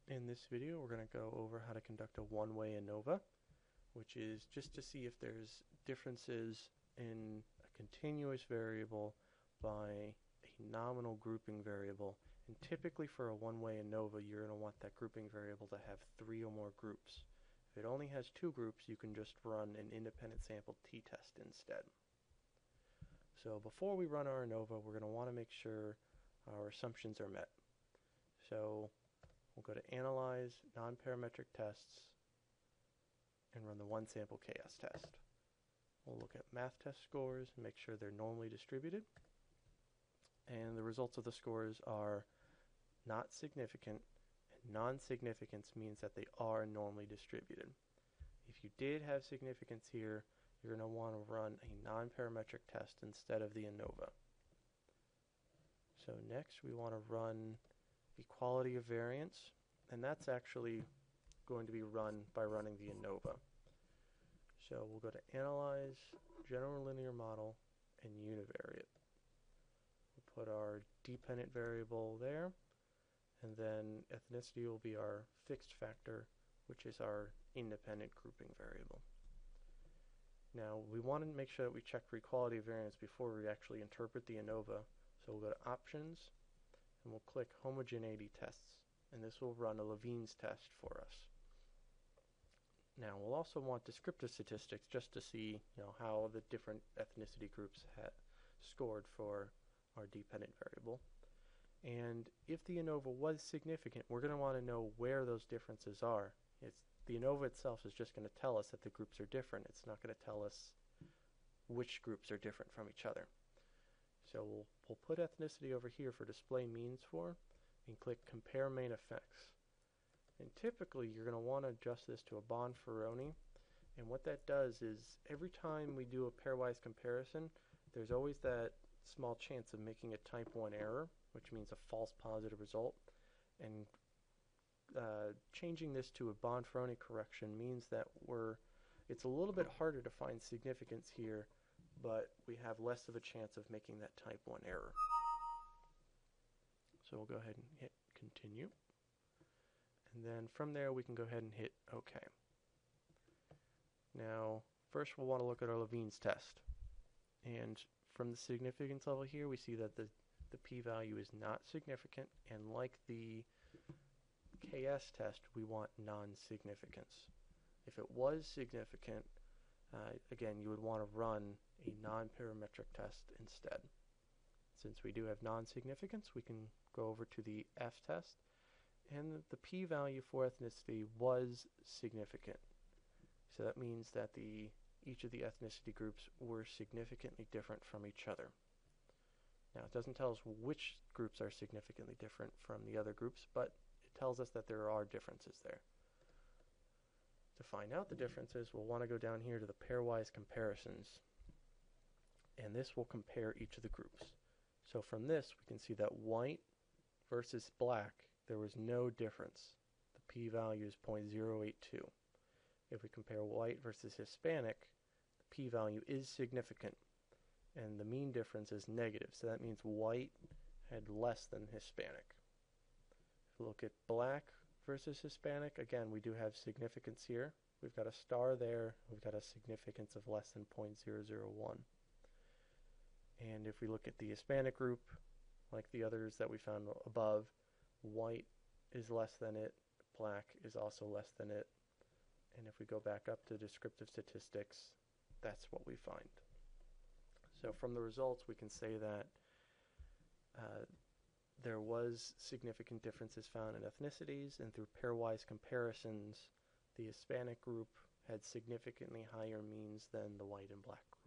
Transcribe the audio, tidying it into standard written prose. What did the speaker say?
In this video, we're going to go over how to conduct a one-way ANOVA, which is just to see if there's differences in a continuous variable by a nominal grouping variable. And typically for a one-way ANOVA, you're going to want that grouping variable to have 3 or more groups. If it only has 2 groups, you can just run an independent sample t-test instead. So before we run our ANOVA, we're going to want to make sure our assumptions are met. So we'll go to Analyze, Non-Parametric Tests, and run the one sample KS test. We'll look at math test scores and make sure they're normally distributed. And the results of the scores are not significant, and non-significance means that they are normally distributed. If you did have significance here, you're going to want to run a non-parametric test instead of the ANOVA. So next we want to run equality of variance, and that's actually going to be run by running the ANOVA. So we'll go to Analyze, General Linear Model, and Univariate. We'll put our dependent variable there, and then ethnicity will be our fixed factor, which is our independent grouping variable. Now we want to make sure that we check for equality of variance before we actually interpret the ANOVA. So we'll go to Options, and we'll click Homogeneity Tests, and this will run a Levene's test for us. Now we'll also want descriptive statistics just to see how the different ethnicity groups scored for our dependent variable. And if the ANOVA was significant, we're going to want to know where those differences are. The ANOVA itself is just going to tell us that the groups are different. It's not going to tell us which groups are different from each other. So we'll put ethnicity over here for display means for, and click Compare Main Effects. And typically you're going to want to adjust this to a Bonferroni, and what that does is every time we do a pairwise comparison, there's always that small chance of making a type 1 error, which means a false positive result. And changing this to a Bonferroni correction means that it's a little bit harder to find significance here, but we have less of a chance of making that type 1 error. So we'll go ahead and hit Continue. And then from there we can go ahead and hit OK. Now, first we'll want to look at our Levene's test. And from the significance level here, we see that the p-value is not significant, and like the KS test, we want non-significance. If it was significant, again, you would want to run a non-parametric test instead. Since we do have non-significance, we can go over to the F test, and the p-value for ethnicity was significant. So that means that each of the ethnicity groups were significantly different from each other. Now, it doesn't tell us which groups are significantly different from the other groups, but it tells us that there are differences there. To find out the differences, we'll want to go down here to the pairwise comparisons, and this will compare each of the groups. So from this, we can see that white versus black, there was no difference. The p-value is 0.082. If we compare white versus Hispanic, the p-value is significant, and the mean difference is negative, so that means white had less than Hispanic. If we look at black versus Hispanic, again, we do have significance here. We've got a star there, we've got a significance of less than 0.001. And if we look at the Hispanic group, like the others that we found above, white is less than it, black is also less than it, and if we go back up to descriptive statistics, that's what we find. So from the results, we can say that there was significant differences found in ethnicities, and through pairwise comparisons, the Hispanic group had significantly higher means than the white and black group.